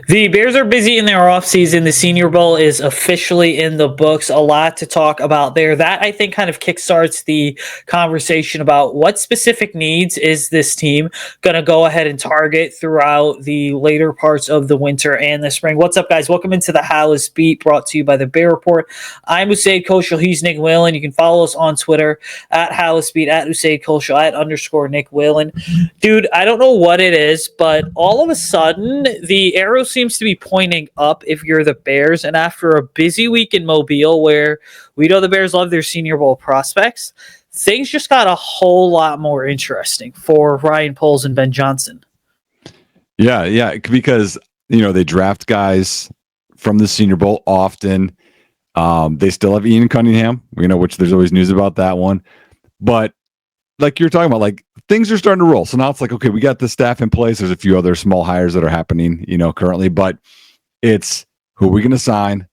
The Bears are busy in their offseason. The Senior Bowl is officially in the books. A lot to talk about there. That, I think, kind of kickstarts the conversation about what specific needs is this team going to go ahead and target throughout the later parts of the winter and the spring. What's up, guys? Welcome into the Halas Beat, brought to you by the Bear Report. I'm Usayd Koshul. He's Nick Whalen. You can follow us on Twitter at Halas Beat, at Usayd Koshul, at _ Nick Whalen. Dude, I don't know what it is, but all of a sudden, the arrow seems to be pointing up if you're the Bears. And after a busy week in Mobile, where we know the Bears love their Senior Bowl prospects, things just got a whole lot more interesting for Ryan Poles and Ben Johnson. Yeah, because they draft guys from the Senior Bowl often. They still have Ian Cunningham, which there's always news about that one. But like you're talking about, like things are starting to roll. So now it's like, okay, we got the staff in place. There's a few other small hires that are happening, currently, but it's who are we going to sign?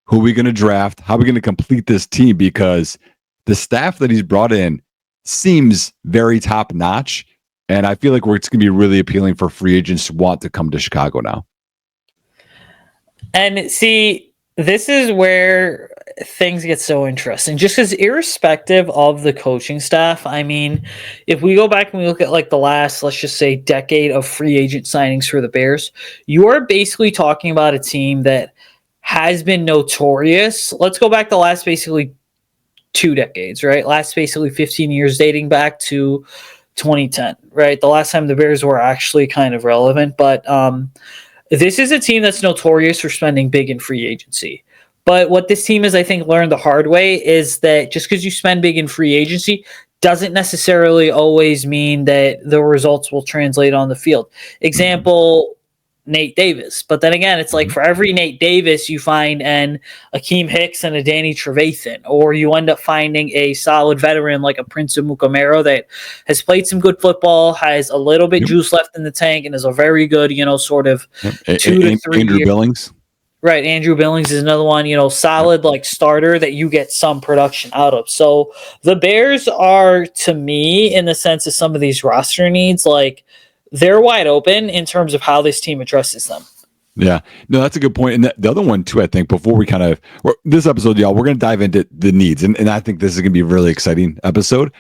Who are we going to draft? How are we going to complete this team? Because the staff that he's brought in seems very top notch. And I feel like it's going to be really appealing for free agents to want to come to Chicago now. And see, this is where things get so interesting, just because irrespective of the coaching staff, I mean, if we go back and we look at like the last, let's just say, decade of free agent signings for the Bears, you are basically talking about a team that has been notorious. Let's go back the last basically 2 decades, right? Last basically 15 years dating back to 2010, right? The last time the Bears were actually kind of relevant, but this is a team that's notorious for spending big in free agency. But what this team has, I think, learned the hard way is that just because you spend big in free agency doesn't necessarily always mean that the results will translate on the field. Example, Nate Davis. But then again, it's like for every Nate Davis, you find an Akeem Hicks and a Danny Trevathan, or you end up finding a solid veteran like a Prince of Mukamero that has played some good football, has a little bit juice left in the tank, and is a very good, sort of 2 to 3 Andrew Billings. Right, Andrew Billings is another one, solid like starter that you get some production out of. So the Bears are, to me, in the sense of some of these roster needs, like they're wide open in terms of how this team addresses them. Yeah, no, that's a good point. And the other one too, I think, before we this episode, y'all, we're going to dive into the needs. And I think this is going to be a really exciting episode.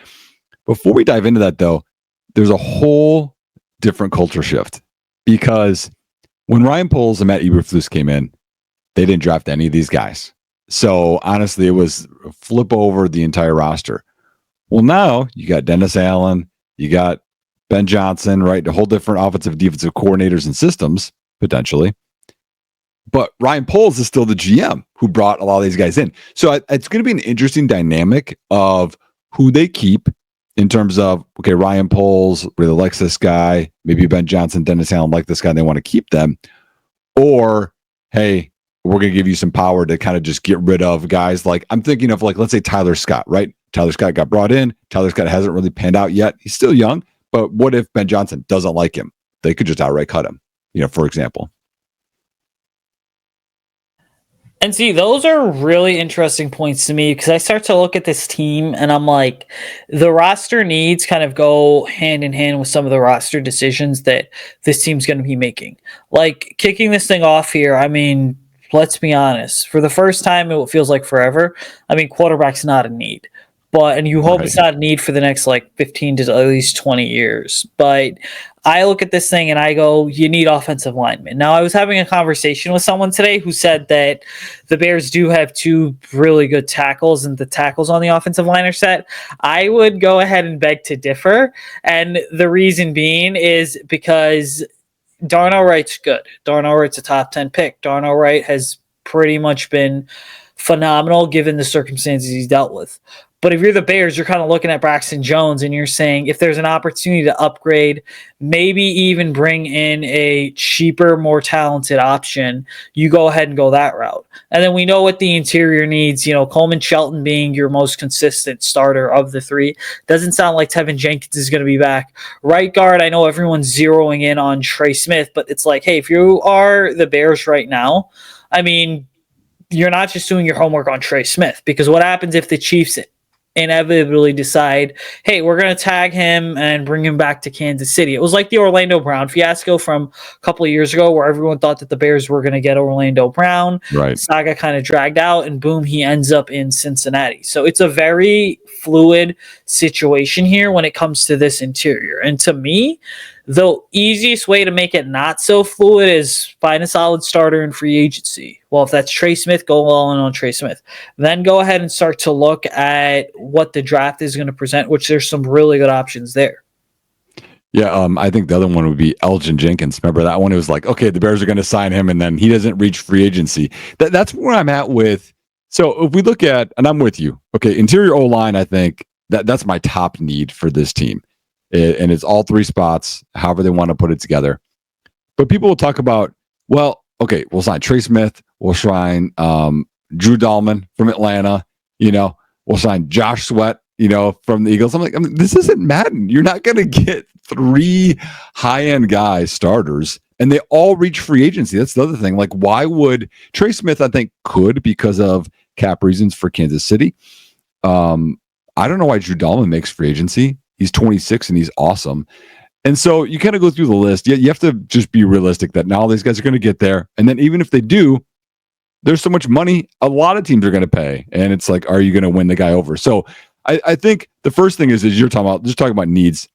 Before we dive into that though, there's a whole different culture shift, because when Ryan Poles and Matt Eberflus came in, they didn't draft any of these guys. So honestly, it was flip over the entire roster. Well, now you got Dennis Allen, you got Ben Johnson, right? A whole different offensive, defensive coordinators and systems, potentially. But Ryan Poles is still the GM who brought a lot of these guys in. So it's going to be an interesting dynamic of who they keep in terms of, okay, Ryan Poles really likes this guy. Maybe Ben Johnson, Dennis Allen like this guy, and they want to keep them. Or, hey, we're going to give you some power to kind of just get rid of guys. Like I'm thinking of, like, let's say Tyler Scott, right? Tyler Scott got brought in. Tyler Scott hasn't really panned out yet. He's still young, but what if Ben Johnson doesn't like him? They could just outright cut him, for example. And see, those are really interesting points to me, because I start to look at this team and I'm like, the roster needs kind of go hand in hand with some of the roster decisions that this team's going to be making. Like kicking this thing off here, I mean, let's be honest. For the first time, it feels like forever. I mean, quarterback's not a need. And you hope it's not a need for the next 15 to at least 20 years. But I look at this thing and I go, you need offensive linemen. Now, I was having a conversation with someone today who said that the Bears do have 2 really good tackles, and the tackles on the offensive line are set. I would go ahead and beg to differ. And the reason being is because Darnell Wright's good. Darnell Wright's a top 10 pick. Darnell Wright has pretty much been phenomenal given the circumstances he's dealt with. But if you're the Bears, you're kind of looking at Braxton Jones and you're saying, if there's an opportunity to upgrade, maybe even bring in a cheaper, more talented option, you go ahead and go that route. And then we know what the interior needs. Coleman Shelton being your most consistent starter of the 3. Doesn't sound like Tevin Jenkins is going to be back. Right guard, I know everyone's zeroing in on Trey Smith, but it's like, hey, if you are the Bears right now, I mean, you're not just doing your homework on Trey Smith, because what happens if the Chiefs inevitably decide, hey, we're going to tag him and bring him back to Kansas City. It was like the Orlando Brown fiasco from a couple of years ago where everyone thought that the Bears were going to get Orlando Brown. Right. Saga kind of dragged out, and boom, he ends up in Cincinnati. So it's a very fluid situation here when it comes to this interior. And to me, the easiest way to make it not so fluid is find a solid starter in free agency. Well, if that's Trey Smith, go all in on Trey Smith. Then go ahead and start to look at what the draft is going to present, which there's some really good options there. Yeah, I think the other one would be Elgin Jenkins. Remember that one? It was like, okay, the Bears are going to sign him, and then he doesn't reach free agency. That's where I'm at with. So if we look at, and I'm with you, okay, interior O-line, I think that's my top need for this team. And it's all three spots, however they want to put it together. But people will talk about, well, okay, we'll sign Trey Smith, we'll sign Drew Dahlman from Atlanta, we'll sign Josh Sweat, from the Eagles. I'm like, this isn't Madden. You're not going to get three high-end guys starters, and they all reach free agency. That's the other thing. Like, why would Trey Smith, I think, could because of cap reasons for Kansas City. I don't know why Drew Dahlman makes free agency. He's 26 and he's awesome. And so you kind of go through the list. You have to just be realistic that now these guys are going to get there. And then even if they do, there's so much money a lot of teams are going to pay. And it's like, are you going to win the guy over? So I think the first thing is you're talking about needs.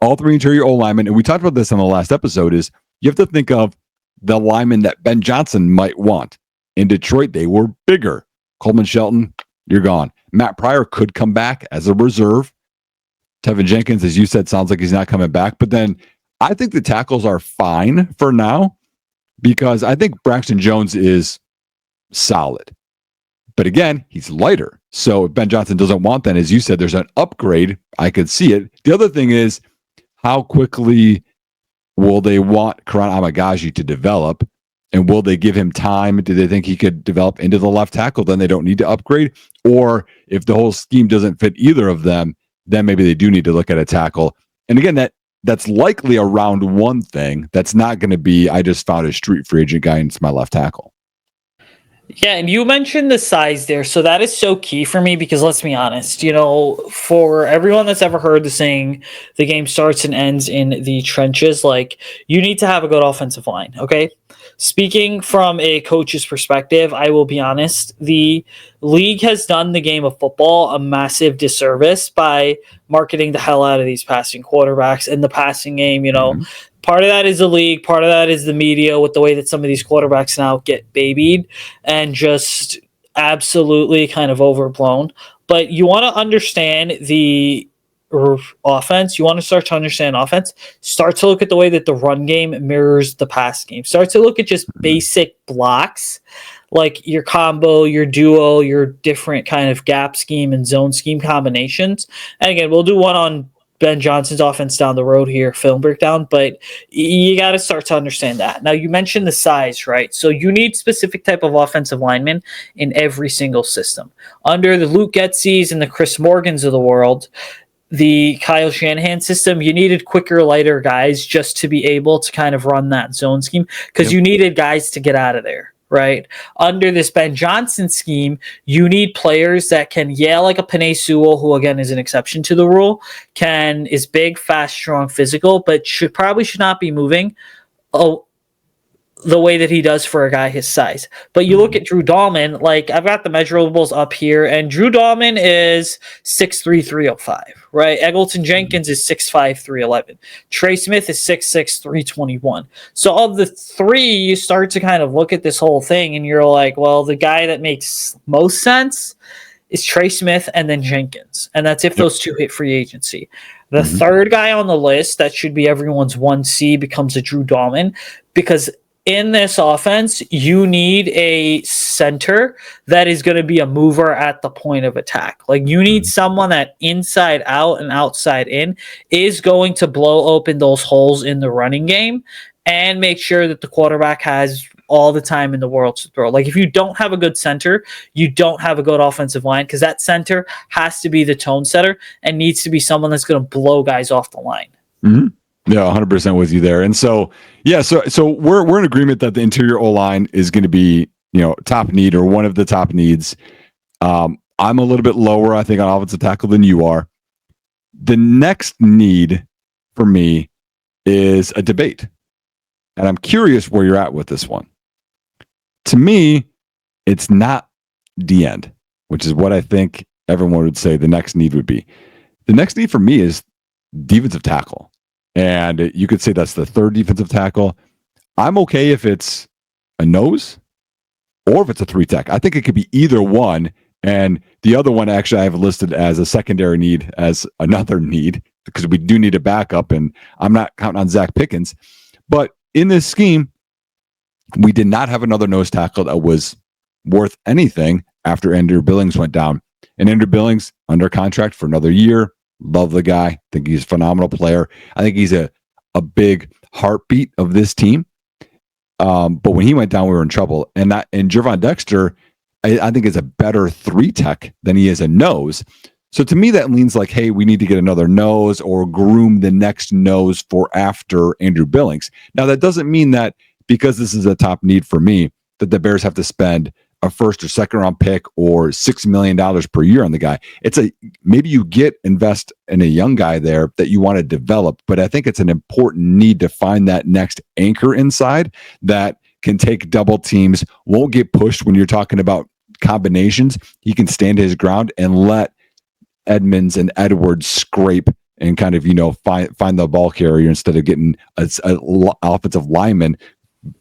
All three interior O linemen, and we talked about this in the last episode, is you have to think of the linemen that Ben Johnson might want. In Detroit, they were bigger. Coleman Shelton, you're gone. Matt Pryor could come back as a reserve. Tevin Jenkins, as you said, sounds like he's not coming back. But then I think the tackles are fine for now because I think Braxton Jones is solid. But again, he's lighter. So if Ben Johnson doesn't want that, as you said, there's an upgrade. I could see it. The other thing is, how quickly will they want Karan Amagaji to develop? And will they give him time? Do they think he could develop into the left tackle? Then they don't need to upgrade. Or if the whole scheme doesn't fit either of them, then maybe they do need to look at a tackle. And again, that's likely a round one thing. That's not going to be, I just found a street free agent guy and it's my left tackle. Yeah, and you mentioned the size there. So that is so key for me because let's be honest, for everyone that's ever heard the saying, the game starts and ends in the trenches, like you need to have a good offensive line, okay? Speaking from a coach's perspective, I will be honest, the league has done the game of football a massive disservice by marketing the hell out of these passing quarterbacks in the passing game, Part of that is the league. Part of that is the media with the way that some of these quarterbacks now get babied and just absolutely kind of overblown. But you want to understand the offense. You want to start to understand offense. Start to look at the way that the run game mirrors the pass game. Start to look at just basic blocks like your combo, your duo, your different kind of gap scheme and zone scheme combinations. And again, we'll do one on Ben Johnson's offense down the road here, film breakdown, but you got to start to understand that. Now, you mentioned the size, right? So you need specific type of offensive linemen in every single system. Under the Luke Getsy's and the Chris Morgans of the world, the Kyle Shanahan system, you needed quicker, lighter guys just to be able to kind of run that zone scheme because you needed guys to get out of there. Right under this Ben Johnson scheme, you need players that can, like a Penei Sewell, who again is an exception to the rule, is big, fast, strong, physical, but should not be moving the way that he does for a guy his size. But you look at Drew Dahlman, like I've got the measurables up here, and Drew Dahlman is 6'3", 305, right? Eggleton Jenkins is 6'5", 311. Trey Smith is 6'6", 321. So of the three, you start to kind of look at this whole thing, and you're like, well, the guy that makes most sense is Trey Smith and then Jenkins. And that's if those two hit free agency. The third guy on the list that should be everyone's 1C becomes a Drew Dahlman because in this offense, you need a center that is going to be a mover at the point of attack. Like you need someone that inside out and outside in is going to blow open those holes in the running game and make sure that the quarterback has all the time in the world to throw. Like if you don't have a good center, you don't have a good offensive line because that center has to be the tone setter and needs to be someone that's going to blow guys off the line. Mm-hmm. Yeah, 100% with you there. And so, so we're in agreement that the interior O-line is going to be, top need or one of the top needs. I'm a little bit lower, I think, on offensive tackle than you are. The next need for me is a debate. And I'm curious where you're at with this one. To me, it's not the end, which is what I think everyone would say the next need would be. The next need for me is defensive tackle. And you could say that's the third defensive tackle. I'm okay if it's a nose or if it's a three tech. I think it could be either one. And the other one, actually, I have listed as a secondary need, as another need, because we do need a backup. And I'm not counting on Zach Pickens. But in this scheme, we did not have another nose tackle that was worth anything after Andrew Billings went down. And Andrew Billings under contract for another year. Love the guy. Think he's a phenomenal player. I think he's a big heartbeat of this team. But when he went down, we were in trouble. And Gervon Dexter, I think is a better three tech than he is a nose. So to me, that leans like, hey, we need to get another nose or groom the next nose for after Andrew Billings. Now, that doesn't mean that because this is a top need for me, that the Bears have to spend a first or second round pick or $6 million per year on the guy. Maybe you invest in a young guy there that you want to develop, but I think it's an important need to find that next anchor inside that can take double teams, won't get pushed when you're talking about combinations. He can stand his ground and let Edmonds and Edwards scrape and kind of, find the ball carrier instead of getting an offensive lineman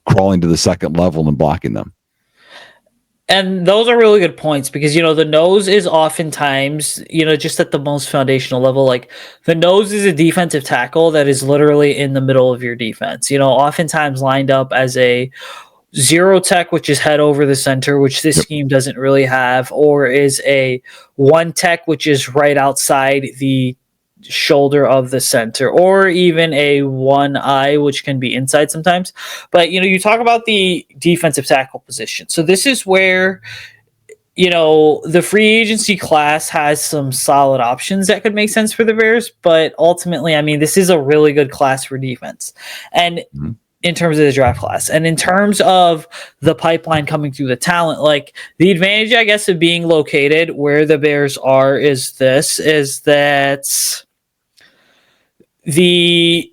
crawling to the second level and blocking them. And those are really good points because, the nose is oftentimes, just at the most foundational level. Like the nose is a defensive tackle that is literally in the middle of your defense, oftentimes lined up as a zero tech, which is head over the center, which this scheme doesn't really have, or is a one tech, which is right outside the shoulder of the center, or even a one eye, which can be inside sometimes. But you talk about the defensive tackle position. So this is where the free agency class has some solid options that could make sense for the Bears, but ultimately, this is a really good class for defense. And in terms of the draft class and in terms of the pipeline coming through the talent, like the advantage, I guess, of being located where the Bears are is that the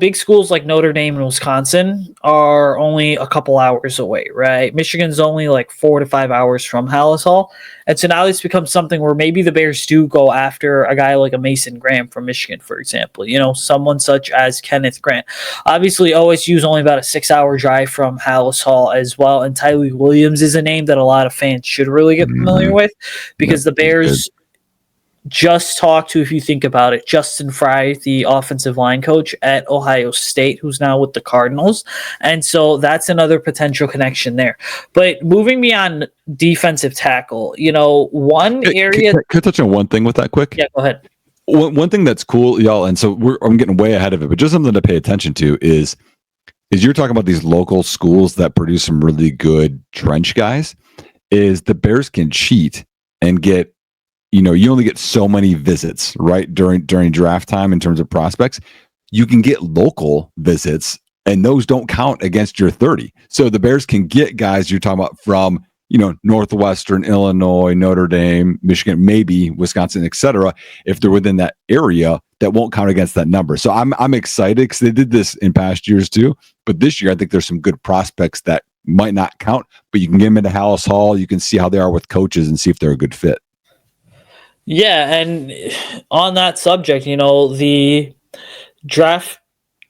big schools like Notre Dame and Wisconsin are only a couple hours away, right? Michigan's only like 4 to 5 hours from Halas Hall. And so now this becomes something where maybe the Bears do go after a guy like a Mason Graham from Michigan, for example, someone such as Kenneth Grant. Obviously, OSU is only about a 6-hour drive from Halas Hall as well. And Tylee Williams is a name that a lot of fans should really get familiar with because the Bears just talked to, if you think about it, Justin Fry, the offensive line coach at Ohio State, who's now with the Cardinals. And so that's another potential connection there. But moving beyond defensive tackle, one area... Can I touch on one thing with that quick? Yeah, go ahead. One thing that's cool, y'all, and so I'm getting way ahead of it, but just something to pay attention to is you're talking about these local schools that produce some really good trench guys, is the Bears can cheat and get, you only get so many visits, right? During draft time in terms of prospects, you can get local visits and those don't count against your 30. So the Bears can get guys you're talking about from, Northwestern, Illinois, Notre Dame, Michigan, maybe Wisconsin, etc. If they're within that area, that won't count against that number. So I'm excited because they did this in past years too. But this year, I think there's some good prospects that might not count, but you can get them into Halas Hall. You can see how they are with coaches and see if they're a good fit. Yeah, and on that subject, the draft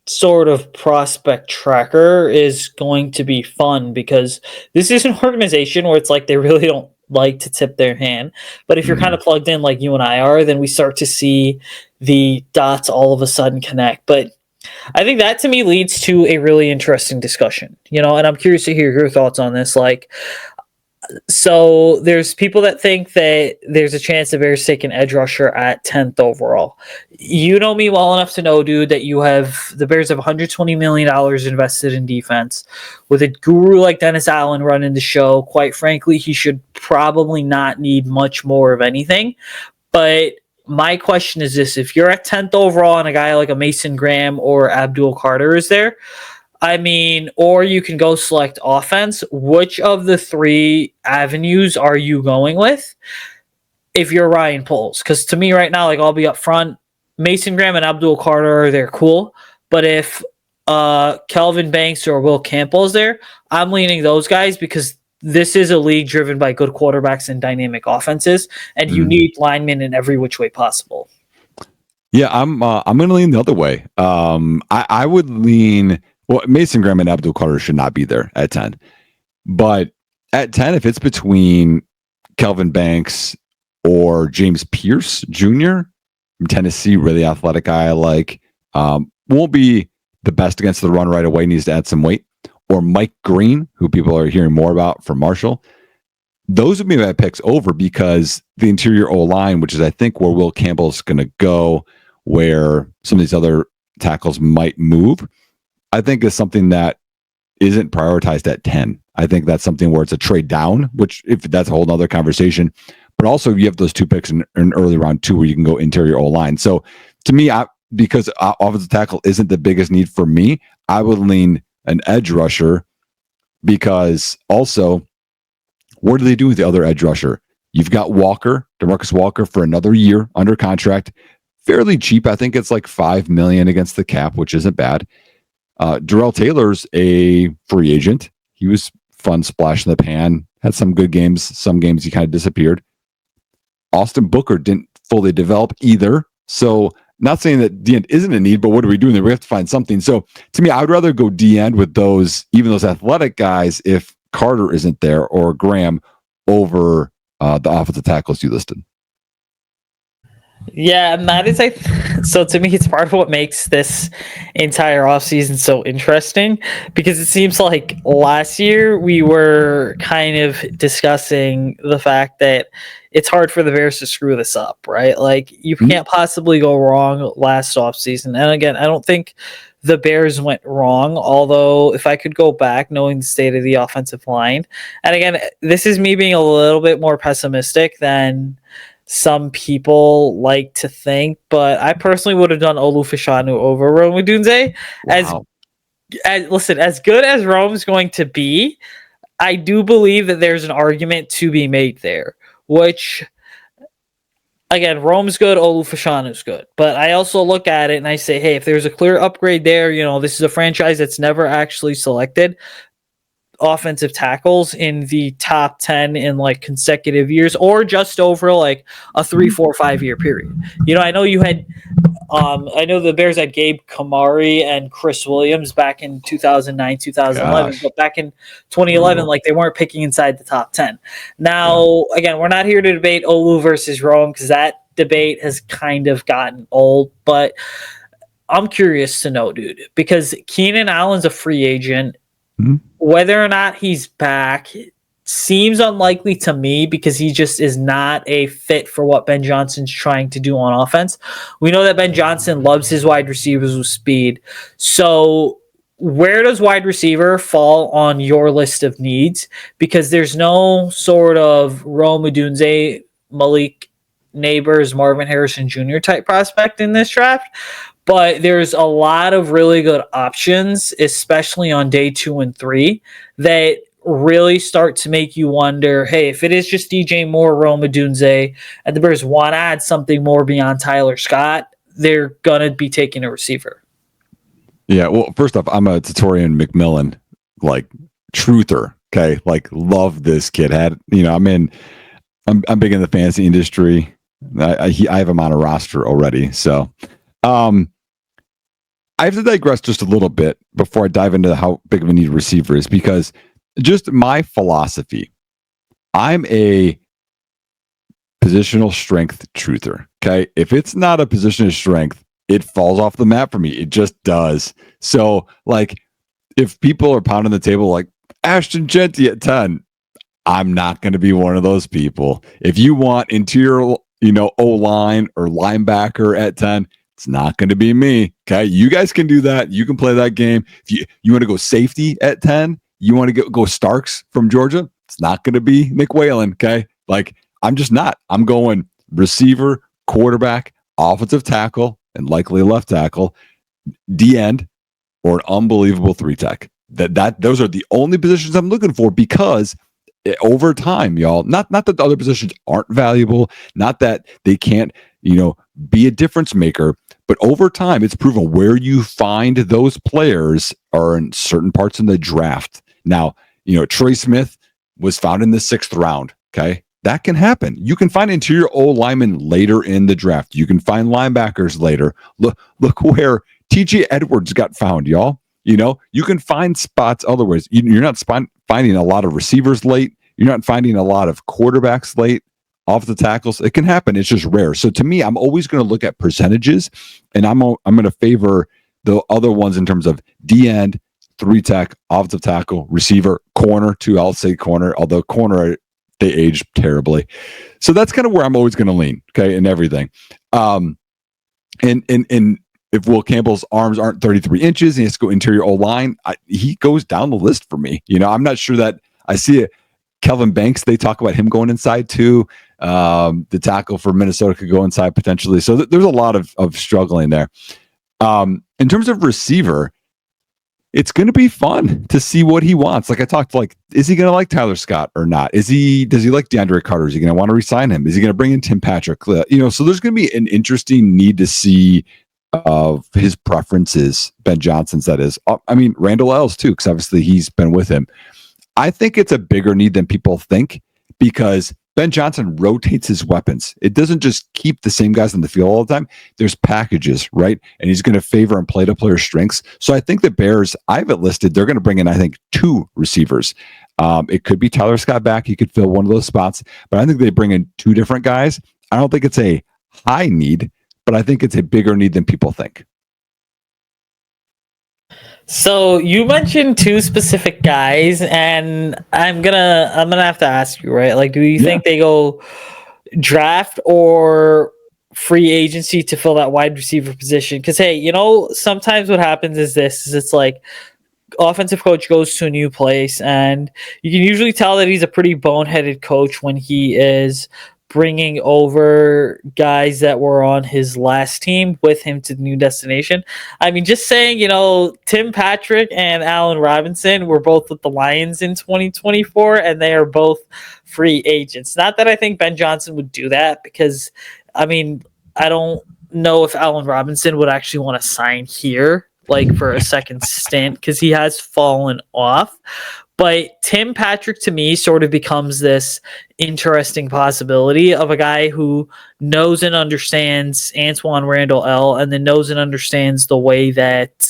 sort of prospect tracker is going to be fun because this is an organization where it's like they really don't like to tip their hand. But if you're kind of plugged in like you and I are, then we start to see the dots all of a sudden connect. But I think that to me leads to a really interesting discussion, and I'm curious to hear your thoughts on this. So there's people that think that there's a chance the Bears take an edge rusher at 10th overall. You know me well enough to know, dude, that the Bears have $120 million invested in defense. With a guru like Dennis Allen running the show, quite frankly, he should probably not need much more of anything. But my question is this: if you're at 10th overall and a guy like a Mason Graham or Abdul Carter is there, or you can go select offense. Which of the three avenues are you going with? if you're Ryan Poles. Because to me right now, like I'll be up front, Mason Graham and Abdul Carter, they're cool. But if Kelvin Banks or Will Campbell is there, I'm leaning those guys because this is a league driven by good quarterbacks and dynamic offenses, and you need linemen in every which way possible. Yeah, I'm going to lean the other way. I would lean. Well, Mason Graham and Abdul Carter should not be there at 10, but at 10, if it's between Kelvin Banks or James Pierce Jr. from Tennessee, really athletic guy I like, won't be the best against the run right away, needs to add some weight, or Mike Green, who people are hearing more about from Marshall. Those would be my picks over because the interior O-line, which is I think where Will Campbell's going to go, where some of these other tackles might move, I think is something that isn't prioritized at 10. I think that's something where it's a trade down, which if that's a whole nother conversation, but also you have those two picks in early round 2 where you can go interior O-line. So to me, because offensive tackle isn't the biggest need for me, I would lean an edge rusher because also what do they do with the other edge rusher? You've got Walker, DeMarcus Walker for another year under contract, fairly cheap. I think it's like $5 million against the cap, which isn't bad. Darrell Taylor's a free agent. He was fun splash in the pan, had some good games. Some games he kind of disappeared. Austin Booker didn't fully develop either. So not saying that D-end isn't a need, but what are we doing there? We have to find something. So to me, I would rather go D-end with those, even those athletic guys, if Carter isn't there or Graham over the offensive tackles you listed. Yeah, and that is so to me it's part of what makes this entire offseason so interesting because it seems like last year we were kind of discussing the fact that it's hard for the Bears to screw this up, right? Like you can't possibly go wrong last offseason. And again, I don't think the Bears went wrong, although if I could go back knowing the state of the offensive line, and again, this is me being a little bit more pessimistic than some people like to think, but I personally would have done Olu Fashanu over Rome Odunze. Wow. Listen, as good as Rome's going to be, I do believe that there's an argument to be made there, which again, Rome's good, Olu Fashanu's good. But I also look at it and I say, hey, if there's a clear upgrade there, this is a franchise that's never actually selected offensive tackles in the top 10 in like consecutive years or just over like a 3, 4, 5 year period. I know you had I know the Bears had Gabe Kamari and Chris Williams back in 2009, 2011, but back in 2011, like they weren't picking inside the top 10. Now, again, we're not here to debate Olu versus Rome because that debate has kind of gotten old, but I'm curious to know, dude, because Keenan Allen's a free agent. Whether or not he's back seems unlikely to me because he just is not a fit for what Ben Johnson's trying to do on offense. We know that Ben Johnson loves his wide receivers with speed. So where does wide receiver fall on your list of needs? Because there's no sort of Rome Odunze, Malik Neighbors, Marvin Harrison Jr. type prospect in this draft. But there's a lot of really good options, especially on day 2 and 3, that really start to make you wonder, hey, if it is just DJ Moore, Rome Odunze, and the Bears want to add something more beyond Tyler Scott, they're going to be taking a receiver. Yeah, well, first off, I'm a Tatorian McMillan, like, truther, okay? Like, love this kid. I'm big in the fantasy industry. I have him on a roster already, so... I have to digress just a little bit before I dive into how big of a need receiver is because just my philosophy, I'm a positional strength truther. Okay. If it's not a position of strength, it falls off the map for me. It just does. So like if people are pounding the table like Ashton Genty at 10, I'm not going to be one of those people. If you want interior, O-line or linebacker at 10, it's not going to be me. Okay. You guys can do that. You can play that game. If you want to go safety at 10, you want to go Starks from Georgia. It's not going to be Nick Whalen. Okay. Like I'm just not, I'm going receiver, quarterback, offensive tackle, and likely left tackle, D-end, or an unbelievable 3-tech. Those are the only positions I'm looking for because over time, y'all. Not that the other positions aren't valuable, not that they can't, be a difference maker, but over time, it's proven where you find those players are in certain parts in the draft. Now, Troy Smith was found in the 6th round. Okay. That can happen. You can find interior O linemen later in the draft. You can find linebackers later. Look where TJ Edwards got found, y'all. You can find spots otherwise. You're not finding a lot of receivers late. You're not finding a lot of quarterbacks late off the tackles. It can happen. It's just rare. So to me, I'm always going to look at percentages, and I'm going to favor the other ones in terms of D end, 3 tech, offensive tackle, receiver, corner too. I'll say corner, although corner, they age terribly. So that's kind of where I'm always going to lean. Okay. In everything. And if Will Campbell's arms aren't 33 inches and he has to go interior O-line, he goes down the list for me. I'm not sure that I see it. Kelvin Banks, they talk about him going inside too. The tackle for Minnesota could go inside potentially. So there's a lot of struggling there. In terms of receiver, it's going to be fun to see what he wants. Like I talked, is he going to like Tyler Scott or not? Does he like DeAndre Carter? Is he going to want to re-sign him? Is he going to bring in Tim Patrick? So there's going to be an interesting need to see of his preferences, Ben Johnson's, that is. I mean, Randall Ells too, because obviously he's been with him. I think it's a bigger need than people think because Ben Johnson rotates his weapons. It doesn't just keep the same guys on the field all the time. There's packages, right? And he's going to favor and play to player strengths. So I think the Bears, I have it listed, they're going to bring in, I think, 2 receivers. It could be Tyler Scott back. He could fill one of those spots. But I think they bring in 2 different guys. I don't think it's a high need, but I think it's a bigger need than people think. So you mentioned 2 specific guys, and I'm gonna have to ask you, right? Like, do you think they go draft or free agency to fill that wide receiver position? Because hey, sometimes what happens is it's like offensive coach goes to a new place, and you can usually tell that he's a pretty boneheaded coach when he is bringing over guys that were on his last team with him to the new destination. I mean, just saying, Tim Patrick and Allen Robinson were both with the Lions in 2024, and they are both free agents. Not that I think Ben Johnson would do that, because, I mean, I don't know if Allen Robinson would actually want to sign here, for a second stint, because he has fallen off. But Tim Patrick, to me, sort of becomes this interesting possibility of a guy who knows and understands Antoine Randall L, and then knows and understands the way that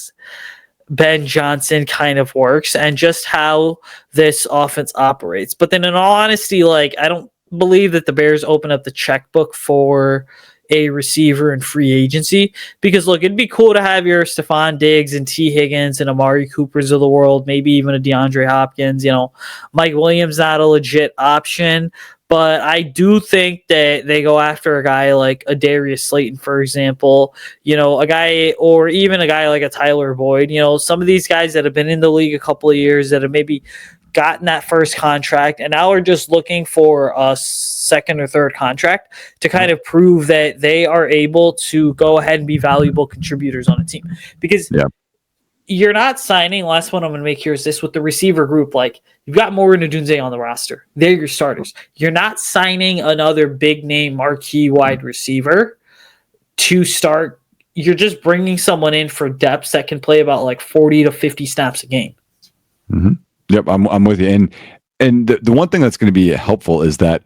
Ben Johnson kind of works and just how this offense operates. But then in all honesty, I don't believe that the Bears open up the checkbook for a receiver in free agency, because look, it'd be cool to have your Stephon Diggs and T. Higgins and Amari Coopers of the world, maybe even a DeAndre Hopkins. Mike Williams not a legit option, but I do think that they go after a guy like a Darius Slayton, for example, a guy, or even a guy like a Tyler Boyd, some of these guys that have been in the league a couple of years that have maybe gotten that first contract and now are just looking for a second or third contract to kind of prove that they are able to go ahead and be valuable contributors on a team. Because you're not signing, last one I'm going to make here is this, with the receiver group, you've got Morgan Odunze on the roster. They're your starters. You're not signing another big name marquee wide receiver to start. You're just bringing someone in for depth that can play about 40 to 50 snaps a game. Mm-hmm. Yep, I'm with you. And the one thing that's going to be helpful is that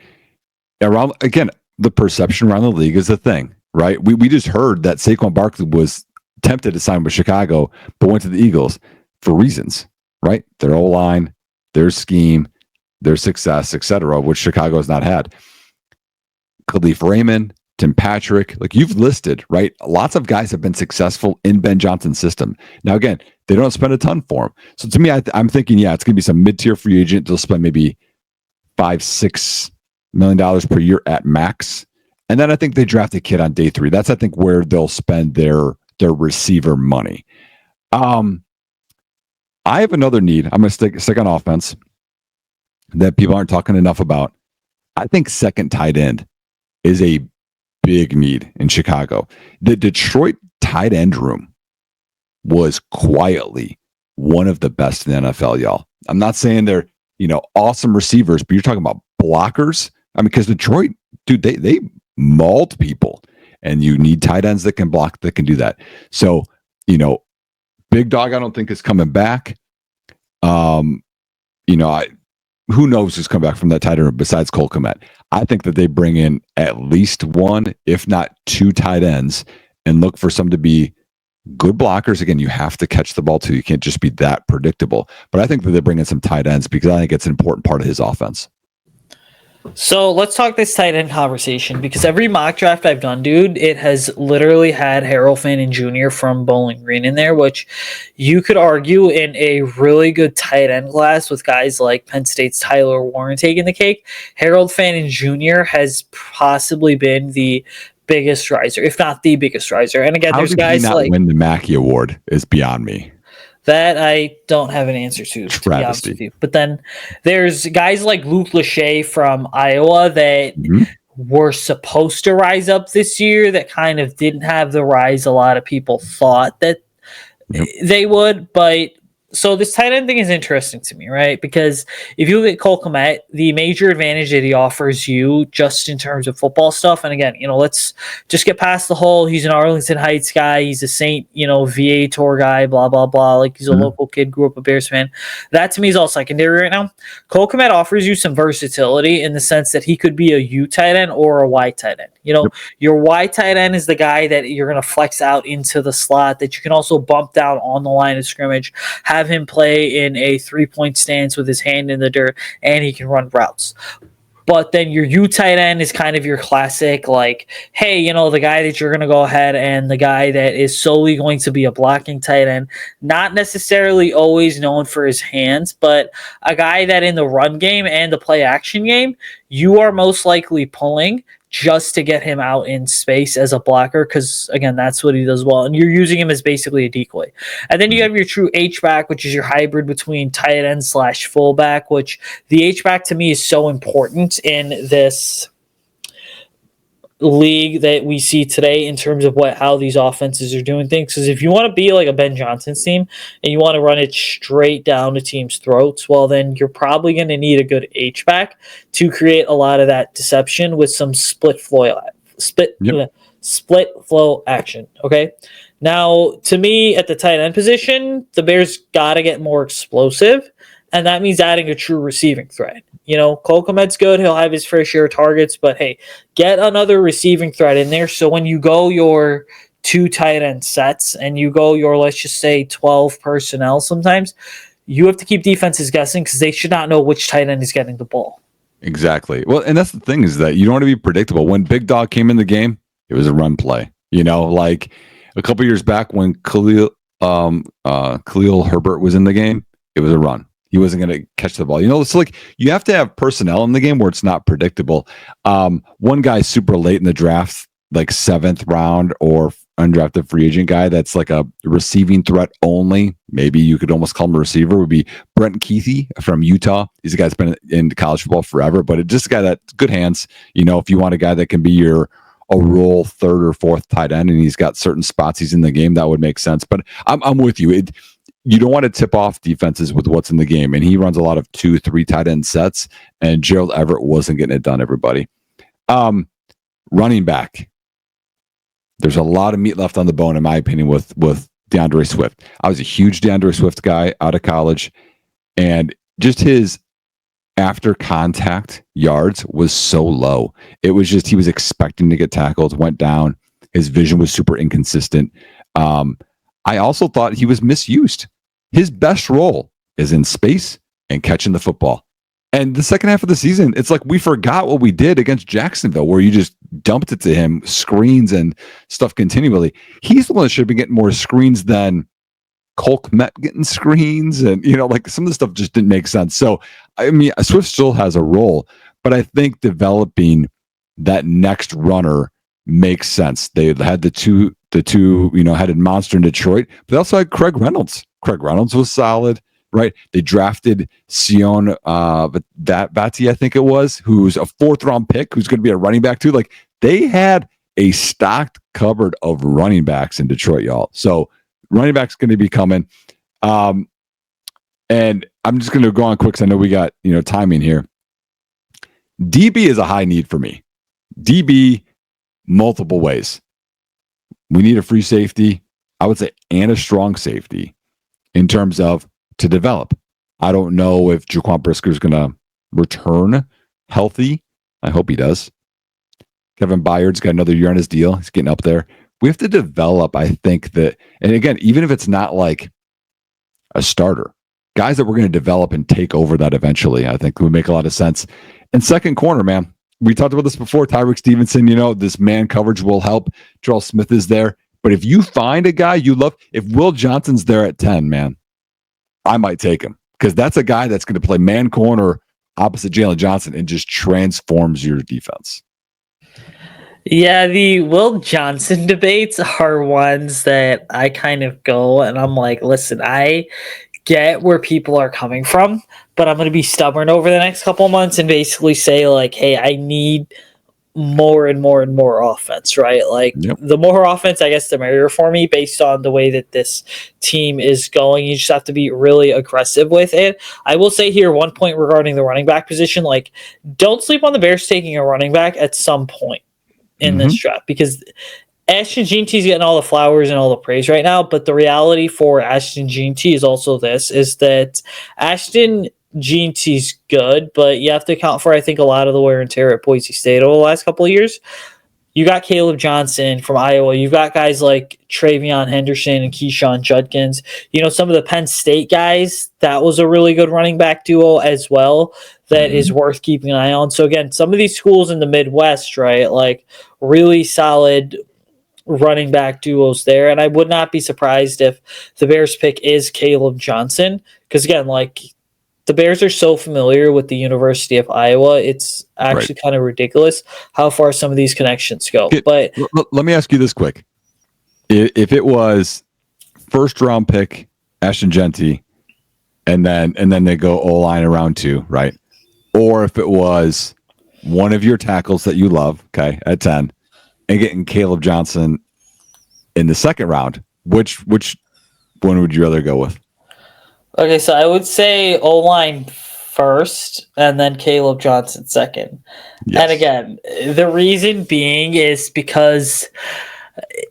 the perception around the league is a thing, right? We just heard that Saquon Barkley was tempted to sign with Chicago, but went to the Eagles for reasons, right? Their O-line, their scheme, their success, etc., which Chicago has not had. Khalif Raymond, Tim Patrick, you've listed, right? Lots of guys have been successful in Ben Johnson's system. Now, again, they don't spend a ton for him. So to me, I'm thinking, it's going to be some mid-tier free agent. They'll spend maybe $5-6 million per year at max. And then I think they draft a kid on day 3. That's, I think, where they'll spend their receiver money. I have another need. I'm going to stick on offense that people aren't talking enough about. I think second tight end is a big need in Chicago. The Detroit tight end room was quietly one of the best in the NFL, y'all. I'm not saying they're awesome receivers, but you're talking about blockers. I mean, because Detroit, dude, they mauled people, and you need tight ends that can block, that can do that. So, Big Dog, I don't think is coming back. Who knows who's come back from that tight end besides Cole Kmet. I think that they bring in at least one, if not two tight ends, and look for some to be good blockers. Again, you have to catch the ball too. You can't just be that predictable. But I think that they bring in some tight ends because I think it's an important part of his offense. So let's talk this tight end conversation, because every mock draft I've done, dude, it has literally had Harold Fannin Jr. from Bowling Green in there, which you could argue in a really good tight end class with guys like Penn State's Tyler Warren taking the cake. Harold Fannin Jr. has possibly been the biggest riser, if not the biggest riser. And again, there's guys he not like win the Mackey Award is beyond me. That I don't have an answer to be honest with you. But then there's guys like Luke Lachey from Iowa that were supposed to rise up this year that kind of didn't have the rise a lot of people thought that they would. But so this tight end thing is interesting to me, right? Because if you look at Cole Kmet, the major advantage that he offers you just in terms of football stuff, and again, let's just get past the whole he's an Arlington Heights guy, he's a Saint, VA tour guy, blah, blah, blah. Like he's a local kid, grew up a Bears fan. That to me is all secondary right now. Cole Kmet offers you some versatility in the sense that he could be a U tight end or a Y tight end. Your Y tight end is the guy that you're going to flex out into the slot that you can also bump down on the line of scrimmage, have him play in a 3-point stance with his hand in the dirt, and he can run routes. But then your U tight end is kind of your classic, like, hey, the guy that you're going to go ahead and the guy that is solely going to be a blocking tight end, not necessarily always known for his hands, but a guy that in the run game and the play action game, you are most likely pulling just to get him out in space as a blocker, because, again, that's what he does well. And you're using him as basically a decoy. And then you have your true H-back, which is your hybrid between tight end / fullback, which the H-back to me is so important in this league that we see today in terms of how these offenses are doing things. Because if you want to be like a Ben Johnson's team and you want to run it straight down the team's throats, well, then you're probably going to need a good H-back to create a lot of that deception with some split flow action. Okay. Now, to me, at the tight end position, the Bears got to get more explosive, and that means adding a true receiving threat. Cole Kmet's good. He'll have his fair share of targets, but hey, get another receiving threat in there. So when you go your 2 tight end sets and you go your, let's just say, 12 personnel sometimes, you have to keep defenses guessing because they should not know which tight end is getting the ball. Exactly. Well, and that's the thing, is that you don't want to be predictable. When Big Dog came in the game, it was a run play. Like a couple years back when Khalil Herbert was in the game, it was a run. He wasn't going to catch the ball. It's like you have to have personnel in the game where it's not predictable. One guy super late in the draft, like 7th round or undrafted free agent guy that's like a receiving threat only. Maybe you could almost call him a receiver, would be Brent Keithy from Utah. He's a guy that's been in college football forever, but it's just a guy that's good hands. If you want a guy that can be a role 3rd or 4th tight end and he's got certain spots he's in the game, that would make sense. But I'm with you. You don't want to tip off defenses with what's in the game. And he runs a lot of 2-3 tight end sets, and Gerald Everett wasn't getting it done, everybody. Running back. There's a lot of meat left on the bone, in my opinion, with DeAndre Swift. I was a huge DeAndre Swift guy out of college, and just his after contact yards was so low. It was just, he was expecting to get tackled, went down. His vision was super inconsistent. I also thought he was misused. His best role is in space and catching the football. And the second half of the season, it's like we forgot what we did against Jacksonville, where you just dumped it to him, screens and stuff continually. He's the one that should be getting more screens than Cole Kmet getting screens. And, like some of the stuff just didn't make sense. So, I mean, Swift still has a role, but I think developing that next runner makes sense. They had the two headed monster in Detroit, but they also had Craig Reynolds. Craig Reynolds was solid, right? They drafted Sion Bati, I think it was, who's a 4th round pick, who's going to be a running back too. Like, they had a stocked cupboard of running backs in Detroit, y'all. So running back's going to be coming. And I'm just going to go on quick because I know we got timing here. DB is a high need for me. DB, multiple ways. We need a free safety, I would say, and a strong safety in terms of to develop. I don't know if Jaquan Brisker is going to return healthy. I hope he does. Kevin Byard's got another year on his deal. He's getting up there. We have to develop, I think that, and again, even if it's not like a starter, guys that we're going to develop and take over that eventually, I think would make a lot of sense. And second corner, man, we talked about this before. Tyreek Stevenson, this man coverage will help. Charles Smith is there. But if you find a guy you love, if Will Johnson's there at 10, man, I might take him because that's a guy that's going to play man corner opposite Jalen Johnson and just transforms your defense. Yeah, the Will Johnson debates are ones that I kind of go and I'm like, listen, I get where people are coming from, but I'm going to be stubborn over the next couple of months and basically say like, hey, I need more and more and more offense, right? Like the more offense, I guess, the merrier for me based on the way that this team is going. You just have to be really aggressive with it. I will say here one point regarding the running back position, like don't sleep on the Bears taking a running back at some point in this draft because Ashton Jeanty's getting all the flowers and all the praise right now, but the reality for Ashton Jeanty is also this, is that Ashton Jeanty's good, but you have to account for, I think, a lot of the wear and tear at Boise State over the last couple of years. You got Caleb Johnson from Iowa. You've got guys like Travion Henderson and Keyshawn Judkins. Some of the Penn State guys, that was a really good running back duo as well that is worth keeping an eye on. So, again, some of these schools in the Midwest, right, like really solid running back duos there. And I would not be surprised if the Bears pick is Caleb Johnson because, again, like the Bears are so familiar with the University of Iowa. It's actually kind of ridiculous how far some of these connections go. But let me ask you this quick. If it was first round pick, Ashton Jeanty, and then they go O-line around 2, right? Or if it was one of your tackles that you love, okay, at 10, and getting Caleb Johnson in the second round, which one would you rather go with? Okay, so I would say O-line first and then Caleb Johnson second. Yes. And again, the reason being is because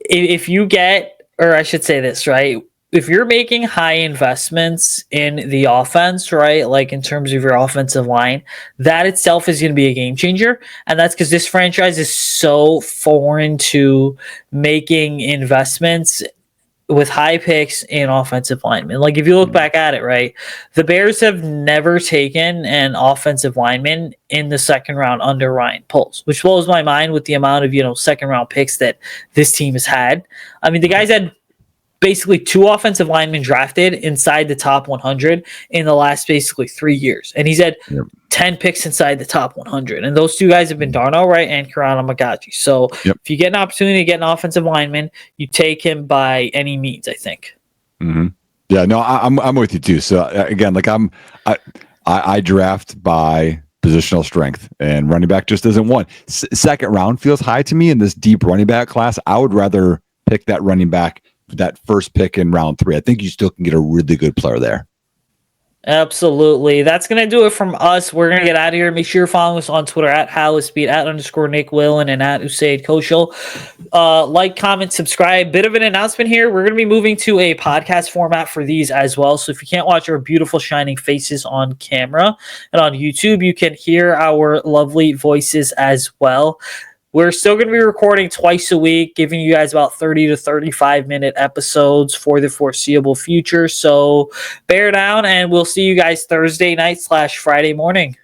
if you get, or I should say this, right? If you're making high investments in the offense, right, like in terms of your offensive line, that itself is going to be a game changer. And that's because this franchise is so foreign to making investments with high picks in offensive linemen. Like if you look back at it, right, the Bears have never taken an offensive lineman in the second round under Ryan Poles, which blows my mind with the amount of, second round picks that this team has had. I mean, the guys had basically 2 offensive linemen drafted inside the top 100 in the last basically 3 years. And he's had 10 picks inside the top 100. And those 2 guys have been Darnell Wright and Kirana Magaji. So if you get an opportunity to get an offensive lineman, you take him by any means, I think. Mm-hmm. Yeah, no, I'm with you too. So again, like I draft by positional strength, and running back just isn't one. Second round feels high to me in this deep running back class. I would rather pick that running back, that first pick in round 3. I think you still can get a really good player there. Absolutely. That's going to do it from us. We're going to get out of here. Make sure you're following us on Twitter at HalasBeat, @_Nick Whalen, and at Usayd Koshul. Like, comment, subscribe. Bit of an announcement here. We're going to be moving to a podcast format for these as well. So if you can't watch our beautiful shining faces on camera and on YouTube, you can hear our lovely voices as well. We're still going to be recording twice a week, giving you guys about 30 to 35-minute episodes for the foreseeable future. So bear down, and we'll see you guys Thursday night / Friday morning.